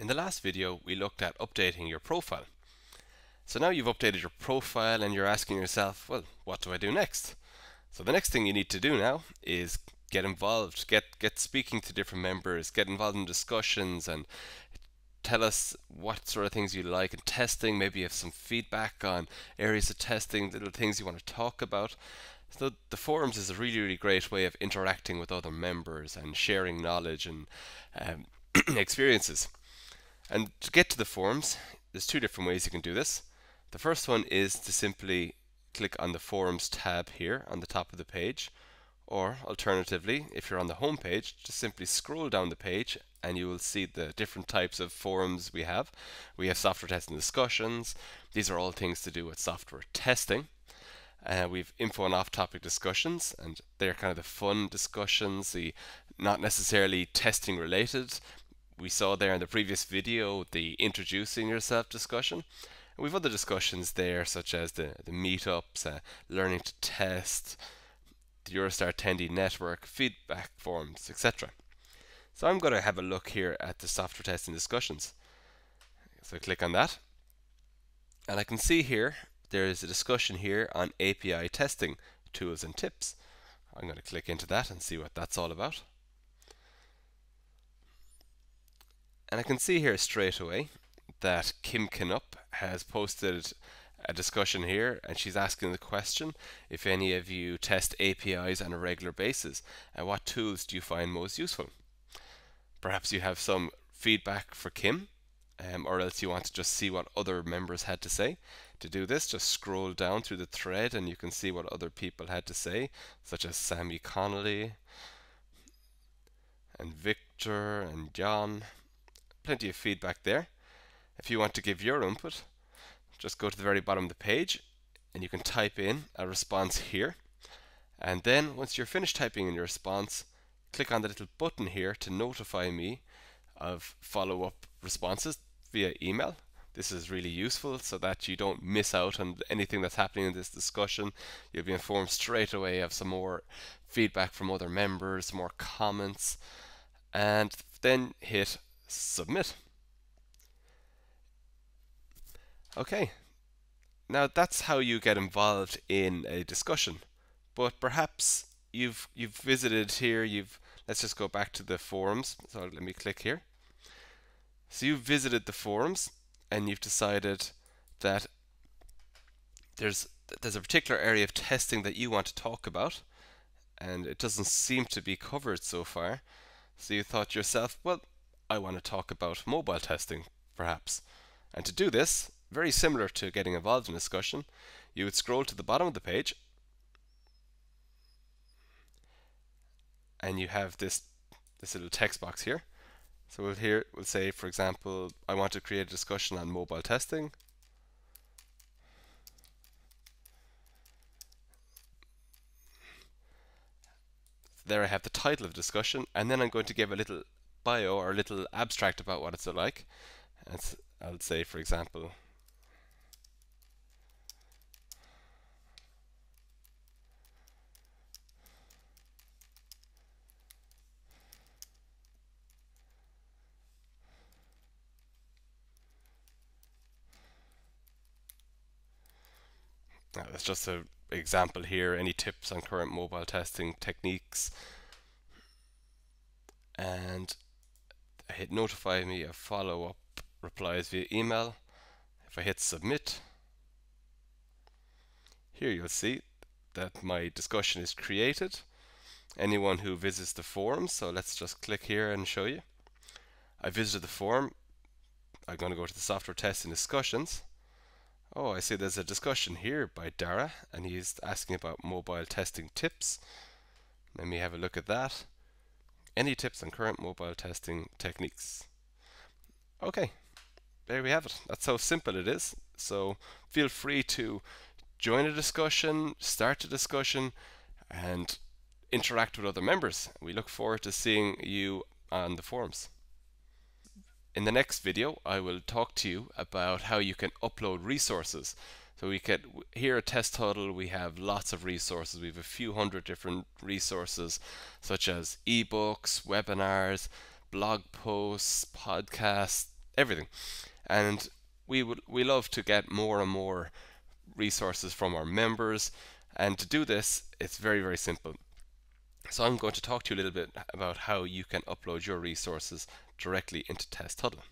In the last video, we looked at updating your profile. So now you've updated your profile and you're asking yourself, well, what do I do next? So the next thing you need to do now is get involved, get speaking to different members, get involved in discussions and tell us what sort of things you like in testing. Maybe you have some feedback on areas of testing, little things you want to talk about. So the forums is a really great way of interacting with other members and sharing knowledge and experiences. And to get to the forums, there's two different ways you can do this. The first one is to simply click on the Forums tab here on the top of the page, or alternatively, if you're on the home page, just simply scroll down the page and you will see the different types of forums we have. We have software testing discussions. These are all things to do with software testing. We've info and off-topic discussions, and they're kind of the fun discussions, the not necessarily testing related. We saw there in the previous video the introducing yourself discussion. And we've other discussions there, such as the meetups, learning to test, the EuroSTAR attendee network, feedback forums, etc. So I'm going to have a look here at the software testing discussions. So I click on that, and I can see here there is a discussion here on API testing tools and tips. I'm going to click into that and see what that's all about. And I can see here straight away that Kim Knupp has posted a discussion here, and she's asking the question, if any of you test APIs on a regular basis, and what tools do you find most useful? Perhaps you have some feedback for Kim, or else you want to just see what other members had to say. To do this, just scroll down through the thread and you can see what other people had to say, such as Sammy Connolly, and Victor, and John. Plenty of feedback there. If you want to give your input, just go to the very bottom of the page and you can type in a response here. And then once you're finished typing in your response, click on the little button here to notify me of follow-up responses via email. This is really useful so that you don't miss out on anything that's happening in this discussion. You'll be informed straight away of some more feedback from other members, more comments, and then hit submit. Okay, now that's how you get involved in a discussion. But perhaps you've visited here. Let's just go back to the forums. So let me click here. So you've visited the forums and you've decided that there's a particular area of testing that you want to talk about, and it doesn't seem to be covered so far. So you thought to yourself, well, I want to talk about mobile testing, perhaps. And to do this, very similar to getting involved in a discussion, you would scroll to the bottom of the page, and you have this little text box here. So we'll say, for example, I want to create a discussion on mobile testing. There I have the title of the discussion, and then I'm going to give a little bio or a little abstract about what it's like. And I'll say, for example, that's just an example here. Any tips on current mobile testing techniques? And I hit notify me of follow-up replies via email. If I hit submit, here you'll see that my discussion is created. Anyone who visits the forum, so let's just click here and show you. I visited the forum. I'm going to go to the software testing discussions. Oh, I see there's a discussion here by Dara, and he's asking about mobile testing tips. Let me have a look at that. Any tips on current mobile testing techniques? Okay, there we have it. That's how simple it is. So feel free to join a discussion, start a discussion, and interact with other members. We look forward to seeing you on the forums. In the next video, I will talk to you about how you can upload resources. So here at TEST Huddle, we have lots of resources. We have a few hundred different resources, such as ebooks, webinars, blog posts, podcasts, everything. And we love to get more and more resources from our members, and to do this it's very simple. So I'm going to talk to you a little bit about how you can upload your resources directly into TEST Huddle.